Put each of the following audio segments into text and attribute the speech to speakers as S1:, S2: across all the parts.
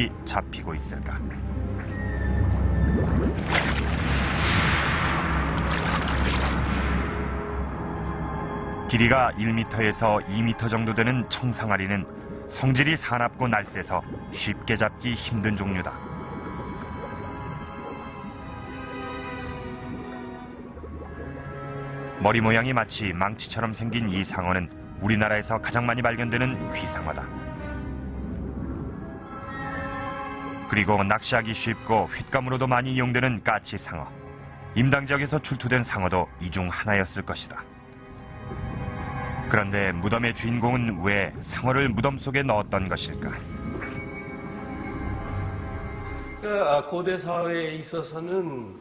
S1: 흔적이 잡히고 있을까? 길이가 1m에서 2m 정도 되는 청상아리는 성질이 사납고 날쌔서 쉽게 잡기 힘든 종류다. 머리 모양이 마치 망치처럼 생긴 이 상어는 우리나라에서 가장 많이 발견되는 휘상어다. 그리고 낚시하기 쉽고 횟감으로도 많이 이용되는 까치상어. 임당 지역에서 출토된 상어도 이 중 하나였을 것이다. 그런데 무덤의 주인공은 왜 상어를 무덤 속에 넣었던 것일까?
S2: 고대 사회에 있어서는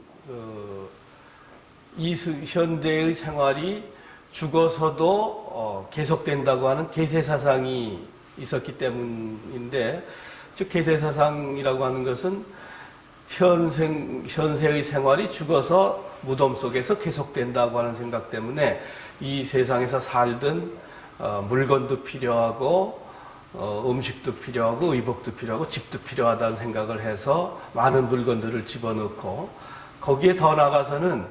S2: 이 현대의 생활이 죽어서도 계속된다고 하는 계세사상이 있었기 때문인데, 즉 계세사상이라고 하는 것은 현세의 생활이 죽어서 무덤 속에서 계속된다고 하는 생각 때문에 이 세상에서 살던 물건도 필요하고 음식도 필요하고 의복도 필요하고 집도 필요하다는 생각을 해서 많은 물건들을 집어넣고, 거기에 더 나아가서는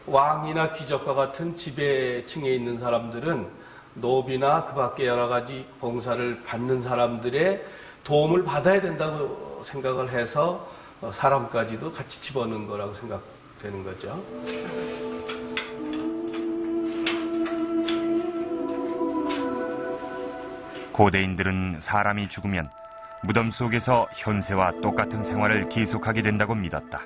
S2: 왕이나 귀족과 같은 지배층에 있는 사람들은 노비나 그 밖에 여러 가지 봉사를 받는 사람들의 도움을 받아야 된다고 생각을 해서 사람까지도 같이 집어넣은 거라고 생각되는 거죠.
S1: 고대인들은 사람이 죽으면 무덤 속에서 현세와 똑같은 생활을 계속하게 된다고 믿었다.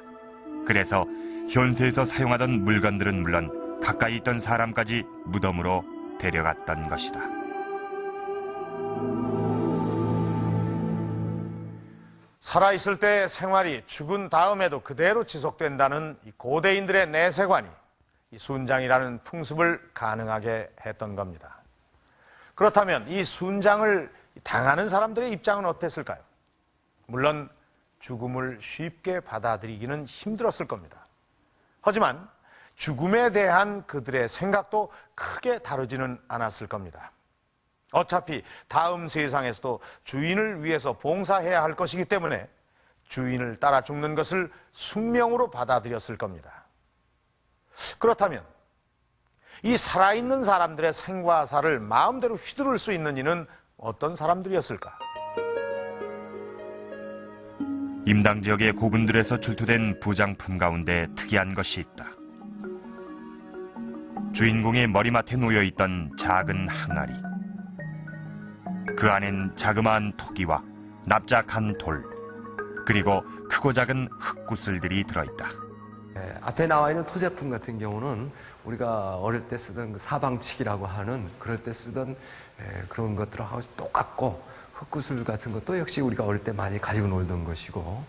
S1: 그래서 현세에서 사용하던 물건들은 물론 가까이 있던 사람까지 무덤으로 데려갔던 것이다.
S3: 살아있을 때의 생활이 죽은 다음에도 그대로 지속된다는 이 고대인들의 내세관이 이 순장이라는 풍습을 가능하게 했던 겁니다. 그렇다면 이 순장을 당하는 사람들의 입장은 어땠을까요? 물론 죽음을 쉽게 받아들이기는 힘들었을 겁니다. 하지만 죽음에 대한 그들의 생각도 크게 다르지는 않았을 겁니다. 어차피 다음 세상에서도 주인을 위해서 봉사해야 할 것이기 때문에 주인을 따라 죽는 것을 숙명으로 받아들였을 겁니다. 그렇다면 이 살아있는 사람들의 생과 사를 마음대로 휘두를 수 있는 이는 어떤 사람들이었을까?
S1: 임당 지역의 고군들에서 출토된 부장품 가운데 특이한 것이 있다. 주인공의 머리맡에 놓여있던 작은 항아리. 그 안엔 자그마한 토기와 납작한 돌, 그리고 크고 작은 흙구슬들이 들어있다.
S4: 앞에 나와 있는 토제품 같은 경우는 우리가 어릴 때 쓰던 그 사방치기라고 하는, 그럴 때 쓰던 그런 것들하고 똑같고, 흙구슬 같은 것도 역시 우리가 어릴 때 많이 가지고 놀던 것이고,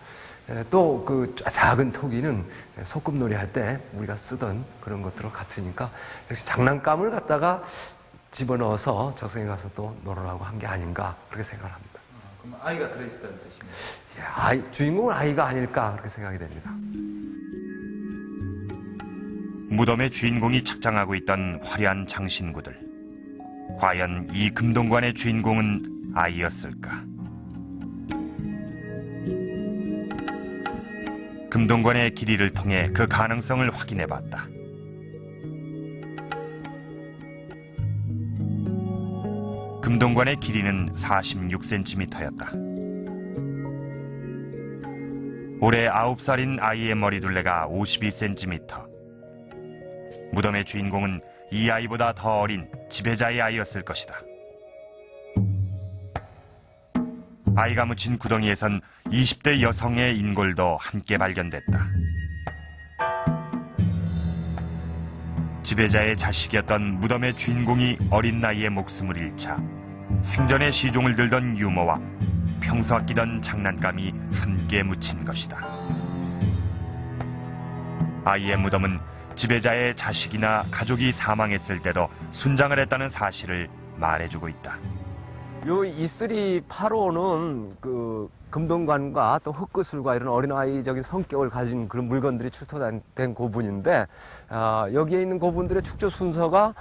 S4: 또 그 작은 토기는 소꿉놀이 할 때 우리가 쓰던 그런 것들과 같으니까 역시 장난감을 갖다가 집어넣어서 저승에 가서 또 놀으라고 한 게 아닌가, 그렇게 생각을 합니다.
S5: 그럼 아이가 들어있었다는 뜻입니다.
S4: 주인공은 아이가 아닐까, 그렇게 생각이 됩니다.
S1: 무덤의 주인공이 착장하고 있던 화려한 장신구들. 과연 이 금동관의 주인공은 아이였을까? 금동관의 길이를 통해 그 가능성을 확인해봤다. 금동관의 길이는 46cm였다. 올해 9살인 아이의 머리둘레가 52cm. 무덤의 주인공은 이 아이보다 더 어린 지배자의 아이였을 것이다. 아이가 묻힌 구덩이에선 20대 여성의 인골도 함께 발견됐다. 지배자의 자식이었던 무덤의 주인공이 어린 나이에 목숨을 잃자 생전에 시종을 들던 유머와 평소 아끼던 장난감이 함께 묻힌 것이다. 아이의 무덤은 지배자의 자식이나 가족이 사망했을 때도 순장을 했다는 사실을 말해주고 있다.
S4: 요 E385는 그 금동관과 또 흙구슬과 이런 어린아이적인 성격을 가진 그런 물건들이 출토된 고분인데, 여기에 있는 고분들의 축조 순서가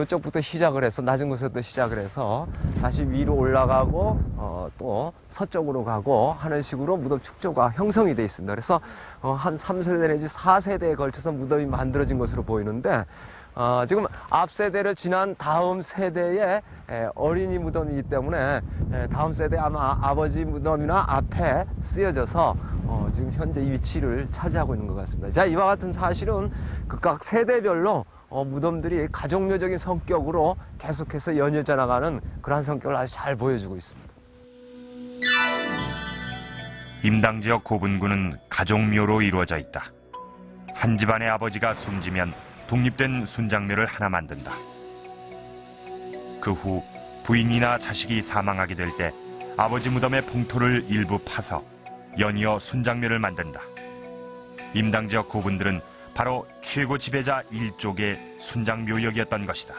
S4: 이쪽부터 시작을 해서 낮은 곳에부터 시작을 해서 다시 위로 올라가고 또 서쪽으로 가고 하는 식으로 무덤 축조가 형성이 돼 있습니다. 그래서 한 3세대 내지 4세대에 걸쳐서 무덤이 만들어진 것으로 보이는데, 지금 앞 세대를 지난 다음 세대의 어린이 무덤이기 때문에 다음 세대 아마 아버지 무덤이나 앞에 쓰여져서 지금 현재 이 위치를 차지하고 있는 것 같습니다. 자, 이와 같은 사실은 각 세대별로 무덤들이 가족묘적인 성격으로 계속해서 연이어져 나가는 그러한 성격을 아주 잘 보여주고 있습니다.
S1: 임당 지역 고분군은 가족묘로 이루어져 있다. 한 집안의 아버지가 숨지면 독립된 순장묘를 하나 만든다. 그 후 부인이나 자식이 사망하게 될 때 아버지 무덤의 봉토를 일부 파서 연이어 순장묘를 만든다. 임당 지역 고분들은 바로 최고 지배자 일족의 순장묘역이었던 것이다.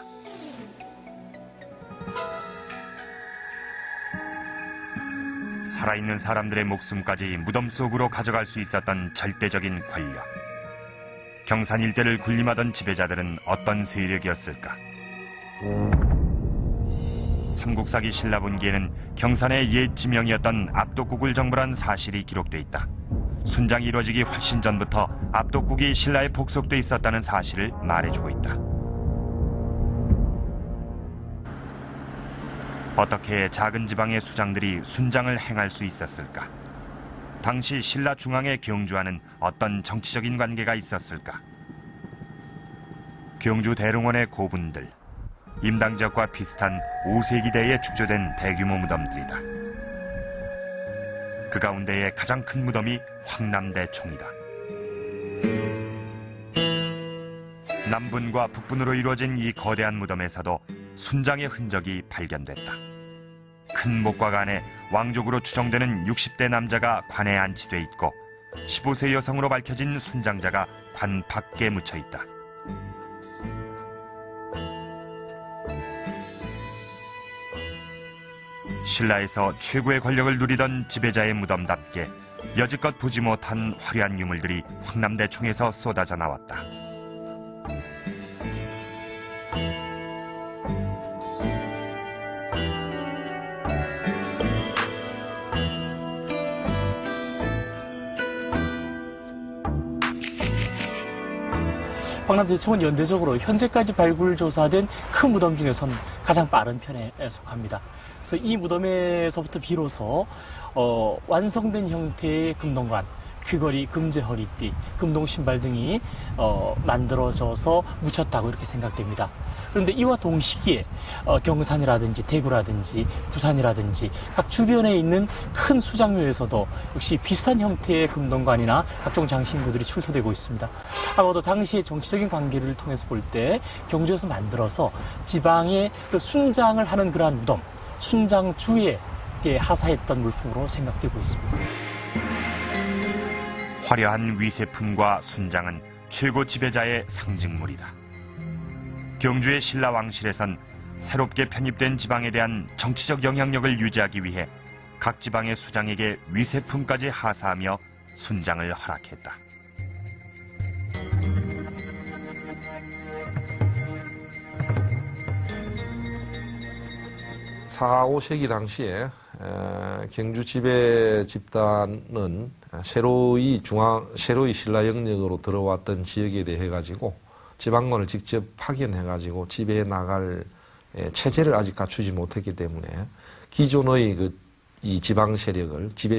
S1: 살아있는 사람들의 목숨까지 무덤 속으로 가져갈 수 있었던 절대적인 권력. 경산 일대를 군림하던 지배자들은 어떤 세력이었을까? 삼국사기 신라분기에는 경산의 옛 지명이었던 압독국을 정벌한 사실이 기록돼 있다. 순장이 이루어지기 훨씬 전부터 압독국이 신라에 복속돼 있었다는 사실을 말해주고 있다. 어떻게 작은 지방의 수장들이 순장을 행할 수 있었을까? 당시 신라 중앙에 경주와는 어떤 정치적인 관계가 있었을까? 경주 대릉원의 고분들, 임당 지역과 비슷한 5세기대에 축조된 대규모 무덤들이다. 그 가운데의 가장 큰 무덤이 황남대총이다. 남분과 북분으로 이루어진 이 거대한 무덤에서도 순장의 흔적이 발견됐다. 큰 목과 안에 왕족으로 추정되는 60대 남자가 관에 안치돼 있고 15세 여성으로 밝혀진 순장자가 관 밖에 묻혀 있다. 신라에서 최고의 권력을 누리던 지배자의 무덤답게 여지껏 보지 못한 화려한 유물들이 황남대총에서 쏟아져 나왔다.
S6: 황남대총은 연대적으로 현재까지 발굴 조사된 큰 무덤 중에선 가장 빠른 편에 속합니다. 그래서 이 무덤에서부터 비로소 완성된 형태의 금동관, 귀걸이, 금제 허리띠, 금동 신발 등이 만들어져서 묻혔다고 이렇게 생각됩니다. 그런데 이와 동시기에 경산이라든지 대구라든지 부산이라든지 각 주변에 있는 큰 수장묘에서도 역시 비슷한 형태의 금동관이나 각종 장신구들이 출토되고 있습니다. 아마도 당시의 정치적인 관계를 통해서 볼 때 경주에서 만들어서 지방에 그 순장을 하는 그러한 무덤, 순장주에 하사했던 물품으로 생각되고 있습니다.
S1: 화려한 위세품과 순장은 최고 지배자의 상징물이다. 경주의 신라 왕실에선 새롭게 편입된 지방에 대한 정치적 영향력을 유지하기 위해 각 지방의 수장에게 위세품까지 하사하며 순장을 허락했다.
S7: 4, 5세기 당시에 경주 지배 집단은 새로이 신라 영역으로 들어왔던 지역에 대해 가지고 지방관을 직접 파견해 가지고 지배해 나갈 체제를 아직 갖추지 못했기 때문에 기존의 이 지방 세력을 지배